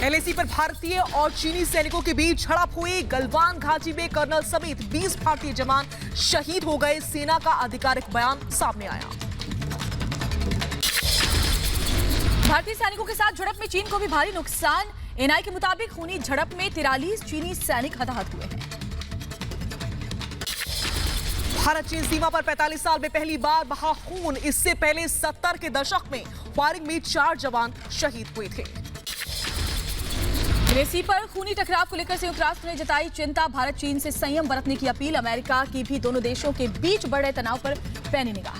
LAC पर भारतीय और चीनी सैनिकों के बीच झड़प हुई। गलवान घाटी में कर्नल समेत 20 भारतीय जवान शहीद हो गए। सेना का आधिकारिक बयान सामने आया। भारतीय सैनिकों के साथ झड़प में चीन को भी भारी नुकसान। एनआई के मुताबिक खूनी झड़प में 43 चीनी सैनिक हताहत हुए हैं। भारत चीन सीमा पर 45 साल में पहली बार बहा खून। इससे पहले 70 के दशक में फायरिंग में 4 जवान शहीद हुए थे। एलएसी पर खूनी टकराव को लेकर संयुक्त राष्ट्र ने जताई चिंता। भारत चीन से संयम बरतने की अपील। अमेरिका की भी दोनों देशों के बीच बढ़े तनाव पर पैनी निगाह।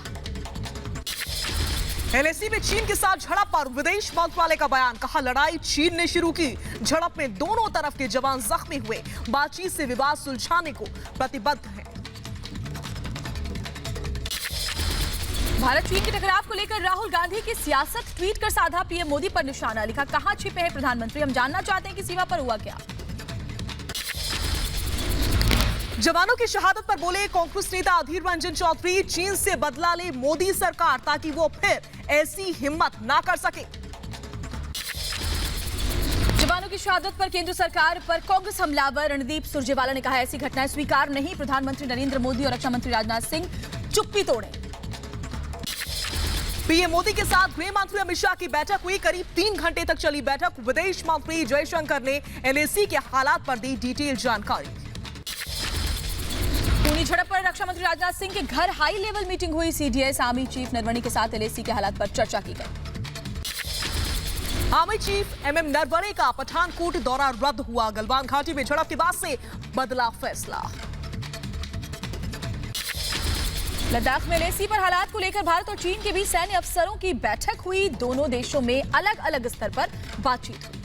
एलएसी में चीन के साथ झड़प पर विदेश मंत्रालय का बयान। कहा, लड़ाई चीन ने शुरू की। झड़प में दोनों तरफ के जवान जख्मी हुए। बातचीत से विवाद सुलझाने को प्रतिबद्ध है। भारत चीन के टकराव को लेकर राहुल गांधी की सियासत। ट्वीट कर साधा पीएम मोदी पर निशाना। लिखा, कहां छिपे हैं प्रधानमंत्री, हम जानना चाहते हैं कि सीमा पर हुआ क्या। जवानों की शहादत पर बोले कांग्रेस नेता अधीर रंजन चौधरी, चीन से बदला ले मोदी सरकार ताकि वो फिर ऐसी हिम्मत ना कर सके। जवानों की शहादत पर केंद्र सरकार पर कांग्रेस हमलावर। रणदीप सुरजेवाला ने कहा, ऐसी घटनाएं स्वीकार नहीं। प्रधानमंत्री नरेंद्र मोदी और रक्षा मंत्री राजनाथ सिंह चुप्पी तोड़े। पीएम मोदी के साथ गृह मंत्री अमित शाह की बैठक हुई। करीब 3 घंटे तक चली बैठक। विदेश मंत्री जयशंकर ने एलएसी के हालात पर दी डिटेल जानकारी। खूनी झड़प पर रक्षा मंत्री राजनाथ सिंह के घर हाई लेवल मीटिंग हुई। सीडीएस आर्मी चीफ नरवणे के साथ एलएसी के हालात पर चर्चा की गई। आर्मी चीफ एमएम नरवणे का पठानकोट दौरा रद्द हुआ। गलवान घाटी में झड़प के बाद से बदला फैसला। लद्दाख में एलएसी पर हालात को लेकर भारत और चीन के बीच सैन्य अफसरों की बैठक हुई। दोनों देशों में अलग अलग स्तर पर बातचीत हुई।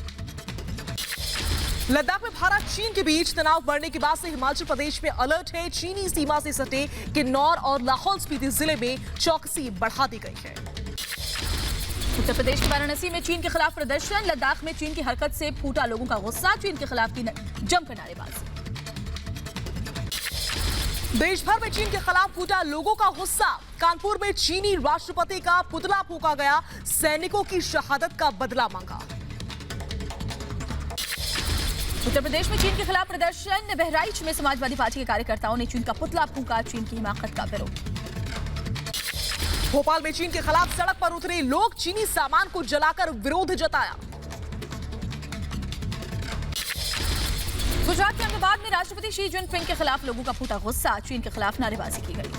लद्दाख में भारत चीन के बीच तनाव बढ़ने के बाद से हिमाचल प्रदेश में अलर्ट है। चीनी सीमा से सटे किन्नौर और लाहौल स्पीति जिले में चौकसी बढ़ा दी गई है। उत्तर प्रदेश के वाराणसी में चीन के खिलाफ प्रदर्शन। लद्दाख में चीन की हरकत से फूटा लोगों का गुस्सा। चीन के खिलाफ की जमकर नारेबाजी। देश भर में चीन के खिलाफ फूटा लोगों का गुस्सा। कानपुर में चीनी राष्ट्रपति का पुतला फूंका गया। सैनिकों की शहादत का बदला मांगा। उत्तर प्रदेश में चीन के खिलाफ प्रदर्शन। बहराइच में समाजवादी पार्टी के कार्यकर्ताओं ने चीन का पुतला फूंका। चीन की हिमाकत का विरोध। भोपाल में चीन के खिलाफ सड़क पर उतरे लोग। चीनी सामान को जलाकर विरोध जताया। गुजरात के अहमदाबाद में राष्ट्रपति शी जिनपिंग के खिलाफ लोगों का फूटा गुस्सा। चीन के खिलाफ नारेबाजी की गई।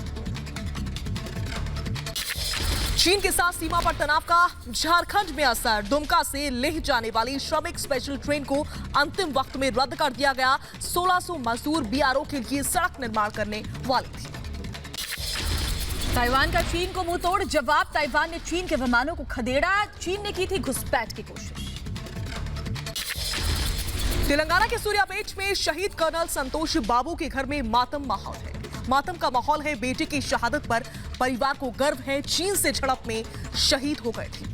चीन के साथ सीमा पर तनाव का झारखंड में असर। दुमका से लेह जाने वाली श्रमिक स्पेशल ट्रेन को अंतिम वक्त में रद्द कर दिया गया। 1600 मजदूर बीआरओ के लिए सड़क निर्माण करने वाले थे। ताइवान का चीन को मुंह तोड़ जवाब। ताइवान ने चीन के विमानों को खदेड़ा। चीन ने की थी घुसपैठ की कोशिश। तेलंगाना के सूर्यापेट में शहीद कर्नल संतोष बाबू के घर में मातम माहौल है। मातम का माहौल है। बेटे की शहादत पर परिवार को गर्व है। चीन से झड़प में शहीद हो गए थे।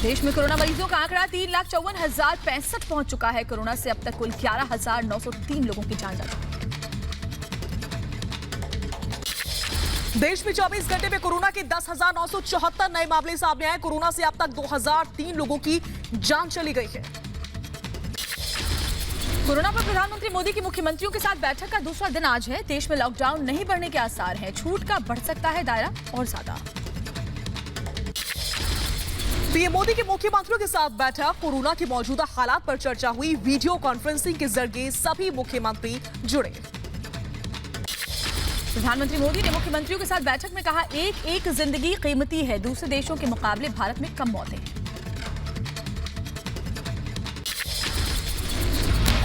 देश में कोरोना मरीजों का आंकड़ा 3,54,065 पहुंच चुका है। कोरोना से अब तक कुल 11,903 लोगों की जान जा चुकी है। देश में 24 घंटे में कोरोना के 10,974 नए मामले सामने आए। कोरोना से अब तक 2003 लोगों की जान चली गई है। कोरोना पर प्रधानमंत्री मोदी की मुख्यमंत्रियों के साथ बैठक का दूसरा दिन आज है। देश में लॉकडाउन नहीं बढ़ने के आसार हैं। छूट का बढ़ सकता है दायरा और ज्यादा। पीएम मोदी के मुख्यमंत्रियों के साथ बैठक। कोरोना के मौजूदा हालात पर चर्चा हुई। वीडियो कॉन्फ्रेंसिंग के जरिए सभी मुख्यमंत्री जुड़े। प्रधानमंत्री मोदी ने मुख्यमंत्रियों के साथ बैठक में कहा, एक एक जिंदगी कीमती है। दूसरे देशों के मुकाबले भारत में कम मौतें हैं।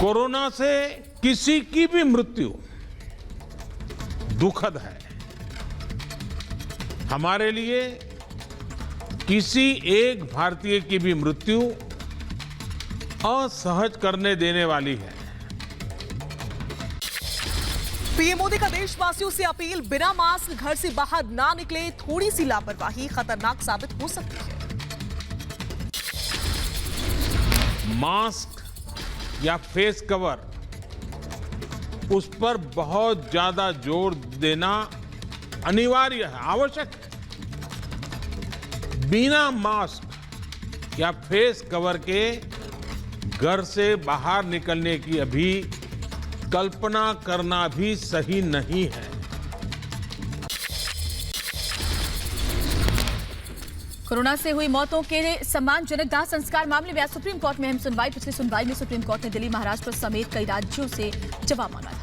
कोरोना से किसी की भी मृत्यु दुखद है। हमारे लिए किसी एक भारतीय की भी मृत्यु असहज करने देने वाली है। पीएम मोदी का देशवासियों से अपील, बिना मास्क घर से बाहर ना निकले। थोड़ी सी लापरवाही खतरनाक साबित हो सकती है। मास्क या फेस कवर, उस पर बहुत ज्यादा जोर देना अनिवार्य है, आवश्यक है। बिना मास्क क्या फेस कवर के घर से बाहर निकलने की अभी कल्पना करना भी सही नहीं है। कोरोना से हुई मौतों के सम्मानजनक दाह संस्कार मामले में आज सुप्रीम कोर्ट में अहम सुनवाई। पिछली सुनवाई में सुप्रीम कोर्ट ने दिल्ली, महाराष्ट्र समेत कई राज्यों से जवाब मांगा था।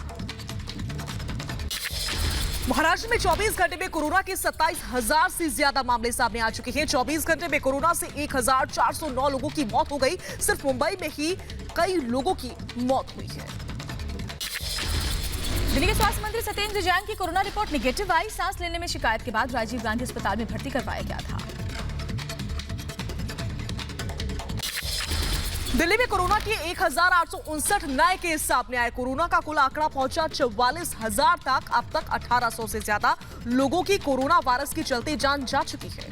महाराष्ट्र में 24 घंटे में कोरोना के 27,000 से ज्यादा मामले सामने आ चुके हैं। 24 घंटे में कोरोना से 1,409 लोगों की मौत हो गई। सिर्फ मुंबई में ही कई लोगों की मौत हुई है। दिल्ली के स्वास्थ्य मंत्री सत्येंद्र जैन की कोरोना रिपोर्ट नेगेटिव आई। सांस लेने में शिकायत के बाद राजीव गांधी अस्पताल में भर्ती करवाया गया था। दिल्ली में कोरोना के 1,859 नए केस सामने आए। कोरोना का कुल आंकड़ा पहुंचा 44,000 तक। अब तक 1,800 से ज्यादा लोगों की कोरोना वायरस के चलते जान जा चुकी है।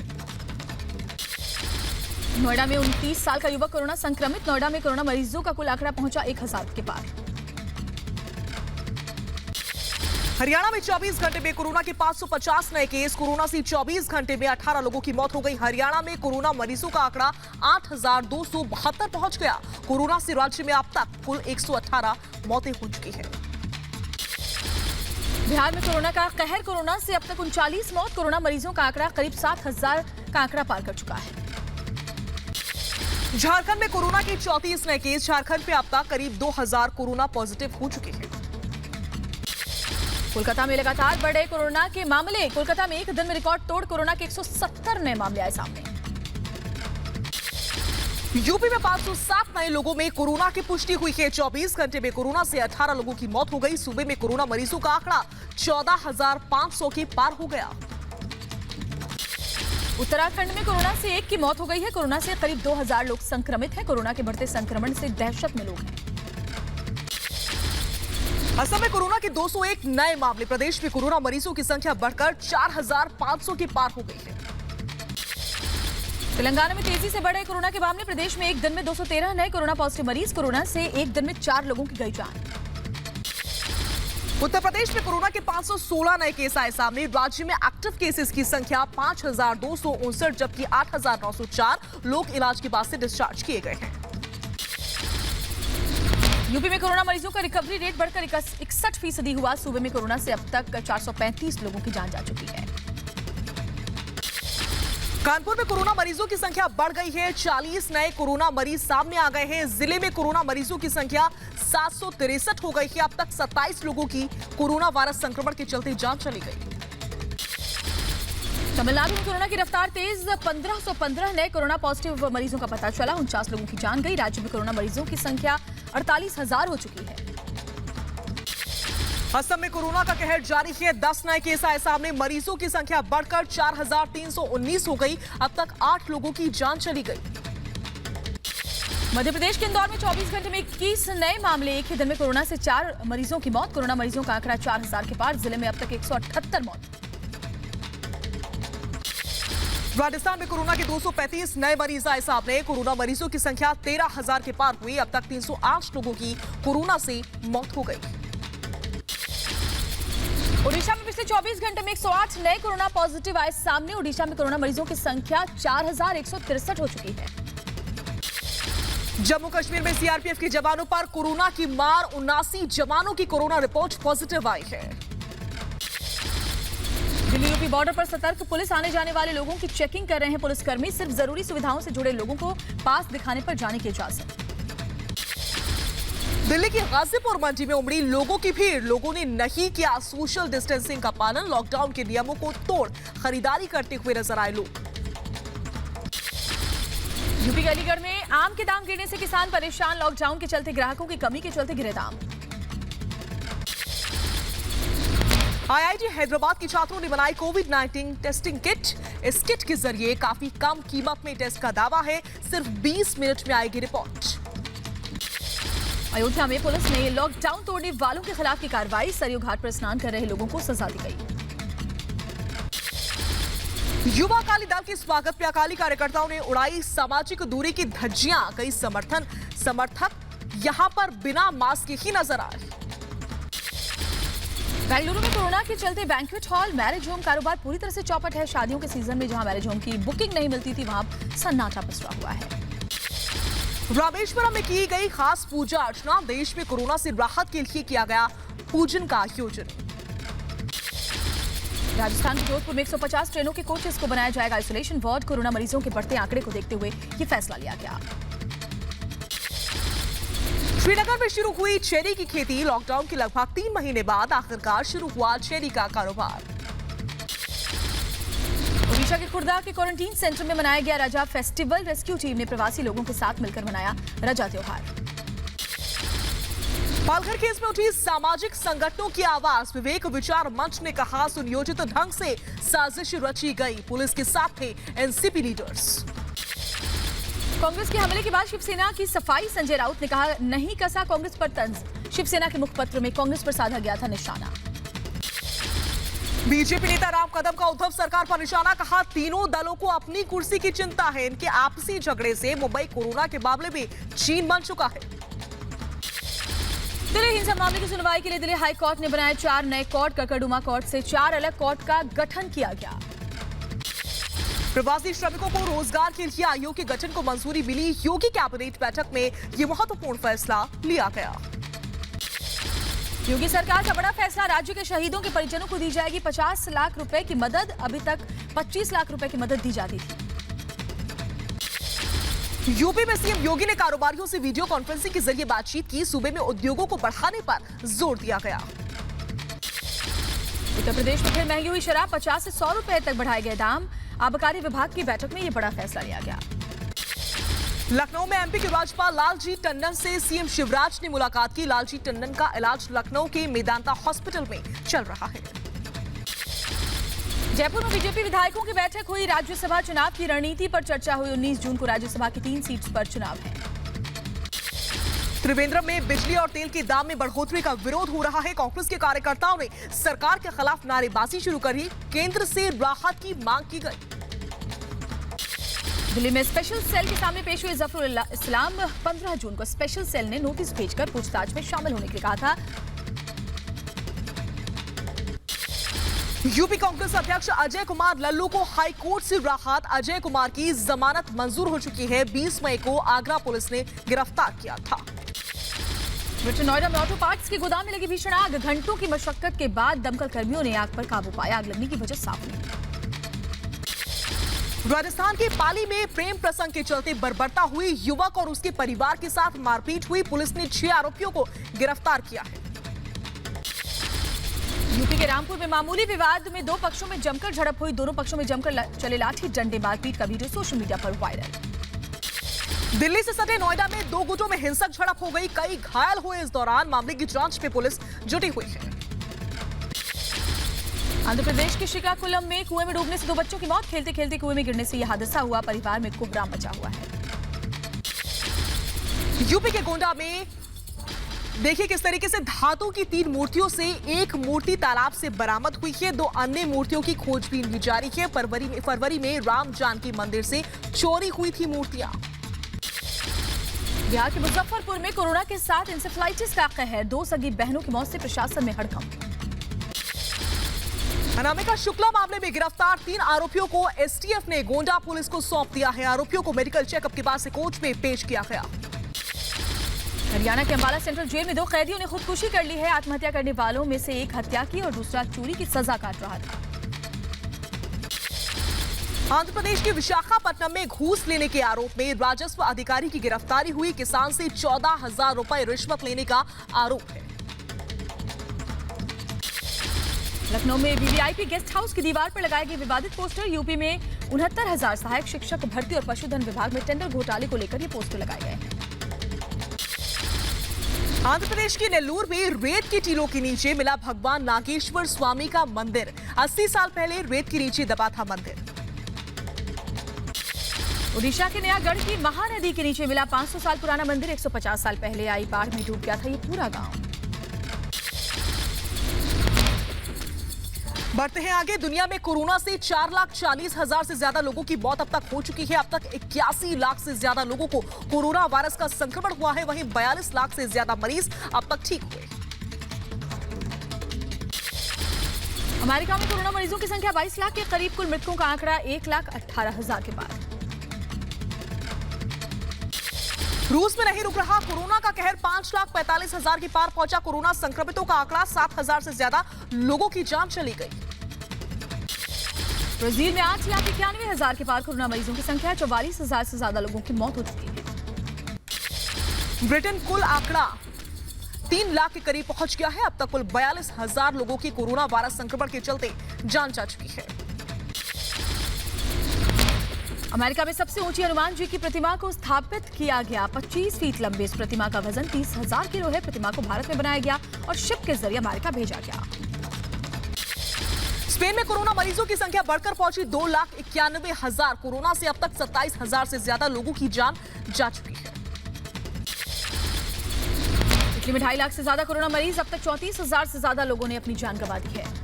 नोएडा में 29 साल का युवक कोरोना संक्रमित। नोएडा में कोरोना मरीजों का कुल आंकड़ा पहुंचा 1,000 के पार। हरियाणा में 24 घंटे में कोरोना के 550 नए केस। कोरोना से 24 घंटे में 18 लोगों की मौत हो गई। हरियाणा में कोरोना मरीजों का आंकड़ा 8,272 पहुंच गया। कोरोना से राज्य में अब तक कुल 118 मौतें हो चुकी हैं। बिहार में कोरोना का कहर। कोरोना से अब तक 39 मौत। कोरोना मरीजों का आंकड़ा करीब 7,000 का आंकड़ा पार कर चुका है। झारखंड में कोरोना के 34 नए केस। झारखंड में अब तक करीब 2,000 कोरोना पॉजिटिव हो चुके हैं। कोलकाता में लगातार बढ़े कोरोना के मामले। कोलकाता में एक दिन में रिकॉर्ड तोड़ कोरोना के 170 नए मामले आए सामने। यूपी में 507 नए लोगों में कोरोना की पुष्टि हुई है। 24 घंटे में कोरोना से 18 लोगों की मौत हो गई। सूबे में कोरोना मरीजों का आंकड़ा 14,500 के पार हो गया। उत्तराखंड में कोरोना से एक की मौत हो गई है। कोरोना से करीब 2,000 लोग संक्रमित हैं। कोरोना के बढ़ते संक्रमण से दहशत में लोग हैं। असम में कोरोना के 201 नए मामले। प्रदेश में कोरोना मरीजों की संख्या बढ़कर 4,500 के पार हो गई है। तेलंगाना में तेजी से बढ़े कोरोना के मामले। प्रदेश में एक दिन में 213 नए कोरोना पॉजिटिव मरीज। कोरोना से एक दिन में 4 लोगों की गई जान। उत्तर प्रदेश में कोरोना के 516 नए केस आए सामने। राज्य में एक्टिव केसेस की संख्या 5,259 जबकि 8,904 लोग इलाज के बाद से डिस्चार्ज किए गए हैं। यूपी में कोरोना मरीजों का रिकवरी रेट बढ़कर 61% हुआ। सूबे में कोरोना से अब तक 435 लोगों की जान जा चुकी है। कानपुर में कोरोना मरीजों की संख्या बढ़ गई है। 40 नए कोरोना मरीज सामने आ गए हैं। जिले में कोरोना मरीजों की संख्या 763 हो गई है। अब तक 27 लोगों की कोरोना वायरस संक्रमण के चलते जान चली गई। तमिलनाडु में कोरोना की रफ्तार तेज। 1,515 नए कोरोना पॉजिटिव मरीजों का पता चला। 49 लोगों की जान गई। राज्य में कोरोना मरीजों की संख्या 48,000 हो चुकी है। असम में कोरोना का कहर जारी है। 10 नए केस आए सामने। मरीजों की संख्या बढ़कर 4,319 हो गई। अब तक 8 लोगों की जान चली गई। मध्य प्रदेश के इंदौर में 24 घंटे में 21 नए मामले। एक ही दिन में कोरोना से 4 मरीजों की मौत। कोरोना मरीजों का आंकड़ा 4,000 के पार। जिले में अब तक 178 मौत। राजस्थान में कोरोना के 235 नए मरीज आए सामने। कोरोना मरीजों की संख्या 13,000 के पार हुई। अब तक 308 लोगों की कोरोना से मौत हो गई। ओडिशा में पिछले 24 घंटे में 108 नए कोरोना पॉजिटिव आए सामने। ओडिशा में कोरोना मरीजों की संख्या 4,163 हो चुकी है। जम्मू कश्मीर में सीआरपीएफ के जवानों पर कोरोना की मार। 79 जवानों की कोरोना रिपोर्ट पॉजिटिव आई है। दिल्ली यूपी बॉर्डर पर सतर्क पुलिस। आने जाने वाले लोगों की चेकिंग कर रहे हैं पुलिसकर्मी। सिर्फ जरूरी सुविधाओं से जुड़े लोगों को पास दिखाने पर जाने की इजाजत। दिल्ली की गाजीपुर मंडी में उमड़ी लोगों की भीड़। लोगों ने नहीं किया सोशल डिस्टेंसिंग का पालन। लॉकडाउन के नियमों को तोड़ खरीदारी करते हुए नजर आए लोग। यूपी के अलीगढ़ में आम के दाम गिरने से किसान परेशान। लॉकडाउन के चलते ग्राहकों की कमी के चलते गिरे दाम। आईआईटी हैदराबाद के छात्रों ने बनाई कोविड-19 टेस्टिंग किट। इस किट के जरिए काफी कम कीमत में टेस्ट का दावा है। सिर्फ 20 मिनट में आएगी रिपोर्ट। अयोध्या में पुलिस ने लॉकडाउन तोड़ने वालों के खिलाफ की कार्रवाई। सरयू घाट पर स्नान कर रहे लोगों को सजा दी गई। युवा अकाली दल के स्वागत में अकाली कार्यकर्ताओं ने उड़ाई सामाजिक दूरी की धज्जियां। कई समर्थक यहां पर बिना मास्क के ही नजर आए। बेंगलुरु में कोरोना के चलते बैंक्वेट हॉल, मैरिज होम कारोबार पूरी तरह से चौपट है। शादियों के सीजन में जहां मैरिज होम की बुकिंग नहीं मिलती थी, वहां सन्नाटा पसरा हुआ है। रामेश्वरम में की गई खास पूजा अर्चना, देश में कोरोना से राहत के लिए किया गया पूजन का आयोजन। राजस्थान के जोधपुर में 150 ट्रेनों के कोचेस को बनाया जाएगा आइसोलेशन वार्ड। कोरोना मरीजों के बढ़ते आंकड़े को देखते हुए ये फैसला लिया गया। श्रीनगर में शुरू हुई चेरी की खेती, लॉकडाउन के लगभग 3 महीने बाद आखिरकार शुरू हुआ चेरी का कारोबार। ओडिशा के खुर्दा के क्वारंटीन सेंटर में मनाया गया रजा फेस्टिवल। रेस्क्यू टीम ने प्रवासी लोगों के साथ मिलकर मनाया रजा त्योहार। पालघर केस में उठी सामाजिक संगठनों की आवाज, विवेक विचार मंच ने कहा सुनियोजित ढंग से साजिश रची गई, पुलिस के साथ थे एनसीपी लीडर्स। कांग्रेस के हमले के बाद शिवसेना की सफाई, संजय राउत ने कहा नहीं कसा कांग्रेस पर तंज। शिवसेना के मुखपत्र में कांग्रेस पर साधा गया था निशाना। बीजेपी नेता राम कदम का उद्धव सरकार पर निशाना, कहा तीनों दलों को अपनी कुर्सी की चिंता है, इनके आपसी झगड़े से मुंबई कोरोना के मामले में चीन बन चुका है। दिल्ली हिंसा मामले की सुनवाई के लिए दिल्ली हाई कोर्ट ने बनाए 4 नए कोर्ट। ककड़ुमा कोर्ट से 4 अलग कोर्ट का गठन किया गया। प्रवासी श्रमिकों को रोजगार के लिए आयोग के गठन को मंजूरी मिली, योगी कैबिनेट बैठक में यह महत्वपूर्ण फैसला लिया गया। योगी सरकार का बड़ा फैसला, राज्य के शहीदों के परिजनों को दी जाएगी 50 लाख रुपए की मदद। अभी तक 25 लाख रुपए की मदद दी जाती थी। यूपी में सीएम योगी ने कारोबारियों से वीडियो कॉन्फ्रेंसिंग के जरिए बातचीत की, सूबे में उद्योगों को बढ़ाने पर जोर दिया गया। उत्तर प्रदेश में फिर महंगी हुई शराब, 50 से 100 रुपए तक बढ़ाए गए दाम। आबकारी विभाग की बैठक में यह बड़ा फैसला लिया गया। लखनऊ में एमपी के राज्यपाल लालजी टंडन से सीएम शिवराज ने मुलाकात की। लालजी टंडन का इलाज लखनऊ के मेदांता हॉस्पिटल में चल रहा है। जयपुर में बीजेपी विधायकों की बैठक हुई। राज्यसभा चुनाव की रणनीति पर चर्चा हुई। 19 जून को राज्यसभा की 3 सीट्स पर चुनाव है। त्रिवेंद्रम में बिजली और तेल के दाम में बढ़ोतरी का विरोध हो रहा है। कांग्रेस के कार्यकर्ताओं ने सरकार के खिलाफ नारेबाजी शुरू करी, केंद्र से राहत की मांग की गई। दिल्ली में स्पेशल सेल के सामने पेश हुए जफरुल इस्लाम। 15 जून को स्पेशल सेल ने नोटिस भेजकर पूछताछ में शामिल होने के लिए कहा था। यूपी कांग्रेस अध्यक्ष अजय कुमार लल्लू को हाईकोर्ट से राहत। अजय कुमार की जमानत मंजूर हो चुकी है। 20 मई को आगरा पुलिस ने गिरफ्तार किया था। ग्रेटर नोएडा में ऑटो पार्ट्स के गोदाम में लगी भीषण आग। घंटों की मशक्कत के बाद दमकल कर्मियों ने आग पर काबू पाया। आग लगने की वजह साफ नहीं। राजस्थान के पाली में प्रेम प्रसंग के चलते बर्बरता हुई, युवक और उसके परिवार के साथ मारपीट हुई। पुलिस ने 6 आरोपियों को गिरफ्तार किया है। यूपी के रामपुर में मामूली विवाद में 2 पक्षों में जमकर झड़प हुई। दोनों पक्षों में जमकर चले लाठी डंडे, मारपीट का वीडियो सोशल मीडिया पर वायरल। दिल्ली से सटे नोएडा में 2 गुटों में हिंसक झड़प हो गई, कई घायल हुए। इस दौरान मामले की जांच में पुलिस जुटी हुई है। आंध्र प्रदेश के श्रीकाकुलम में कुएं में डूबने से 2 बच्चों की मौत। खेलते खेलते कुएं में गिरने से यह हादसा हुआ। परिवार में कोहराम मचा हुआ है। यूपी के गोंडा में देखिए किस तरीके से धातु की 3 मूर्तियों से एक मूर्ति तालाब से बरामद हुई है। 2 अन्य मूर्तियों की खोजबीन भी जारी है। फरवरी में राम जानकी मंदिर से चोरी हुई थी मूर्तियां। बिहार के मुजफ्फरपुर में कोरोना के साथ इंसेफ्लाइटिस का कहर। 2 सगी बहनों की मौत से प्रशासन में हड़कंप। अनामिका शुक्ला मामले में गिरफ्तार 3 आरोपियों को एसटीएफ ने गोंडा पुलिस को सौंप दिया है। आरोपियों को मेडिकल चेकअप के बाद से कोर्ट में पेश किया गया। हरियाणा के अंबाला सेंट्रल जेल में 2 कैदियों ने खुदकुशी कर ली है। आत्महत्या करने वालों में से एक हत्या की और दूसरा चोरी की सजा काट रहा था। आंध्र प्रदेश के विशाखापट्टनम में घूस लेने के आरोप में राजस्व अधिकारी की गिरफ्तारी हुई। किसान से 14,000 रुपए रिश्वत लेने का आरोप है। लखनऊ में वीवीआईपी गेस्ट हाउस की दीवार पर लगाए गए विवादित पोस्टर। यूपी में 69,000 सहायक शिक्षक भर्ती और पशुधन विभाग में टेंडर घोटाले को लेकर ये पोस्टर लगाए गए हैं। आंध्र प्रदेश के नेल्लूर में रेत की टीलों के नीचे मिला भगवान नागेश्वर स्वामी का मंदिर। 80 साल पहले रेत के नीचे दबा था मंदिर। ओडिशा के नयागढ़ की महानदी के नीचे मिला 500 साल पुराना मंदिर। 150 साल पहले आई बाढ़ में डूब गया था ये पूरा गांव। बढ़ते हैं आगे। दुनिया में कोरोना से 4,40,000 से ज्यादा लोगों की मौत अब तक हो चुकी है। अब तक 81 लाख से ज्यादा लोगों को कोरोना वायरस का संक्रमण हुआ है। वहीं 42 लाख से ज्यादा मरीज अब तक ठीक हुए। अमेरिका में कोरोना मरीजों की संख्या 22 लाख के करीब। कुल मृतकों का आंकड़ा 1,18,000 के पार। रूस में नहीं रुक रहा कोरोना का कहर, 5,45,000 के पार पहुंचा कोरोना संक्रमितों का आंकड़ा, 7,000 से ज्यादा लोगों की जान चली गई। ब्राजील में 8,91,000 के पार कोरोना मरीजों की संख्या, 44,000 से ज्यादा लोगों की मौत हो चुकी है। ब्रिटेन कुल आंकड़ा 3 लाख के करीब पहुंच गया है। अब तक कुल 42,000 लोगों की कोरोना वायरस संक्रमण के चलते जान जा चुकी है। अमेरिका में सबसे ऊंची हनुमान जी की प्रतिमा को स्थापित किया गया। 25 फीट लंबे इस प्रतिमा का वजन 30,000 किलो है। प्रतिमा को भारत में बनाया गया और शिप के जरिए अमेरिका भेजा गया। स्पेन में कोरोना मरीजों की संख्या बढ़कर पहुंची 2,91,000। कोरोना से अब तक 27,000 से ज्यादा लोगों की जान जा चुकी है। इटली में 2.5 लाख से ज्यादा कोरोना मरीज, अब तक 34,000 से ज्यादा लोगों ने अपनी जान गंवा दी है।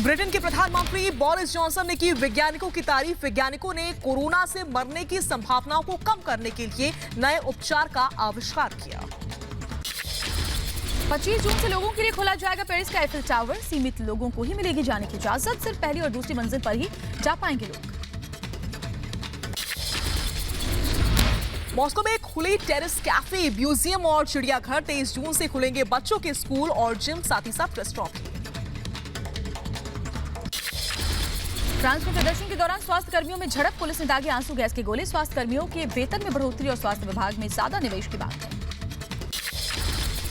ब्रिटेन के प्रधानमंत्री बोरिस जॉनसन ने की वैज्ञानिकों की तारीफ। वैज्ञानिकों ने कोरोना से मरने की संभावनाओं को कम करने के लिए नए उपचार का आविष्कार किया। 25 जून से लोगों के लिए खोला जाएगा पेरिस का एफिल टावर। सीमित लोगों को ही मिलेगी जाने की इजाजत। सिर्फ पहली और दूसरी मंजिल पर ही जा पाएंगे लोग। मॉस्को में खुले टेरेस कैफे, म्यूजियम और चिड़ियाघर। 23 जून से खुलेंगे बच्चों के स्कूल और जिम, साथ ही साथ रेस्टोरेंट। फ्रांस में प्रदर्शन के दौरान स्वास्थ्य कर्मियों में झड़प, पुलिस ने दागे आंसू गैस के गोले। स्वास्थ्य कर्मियों के वेतन में बढ़ोतरी और स्वास्थ्य विभाग में ज्यादा निवेश की बात है।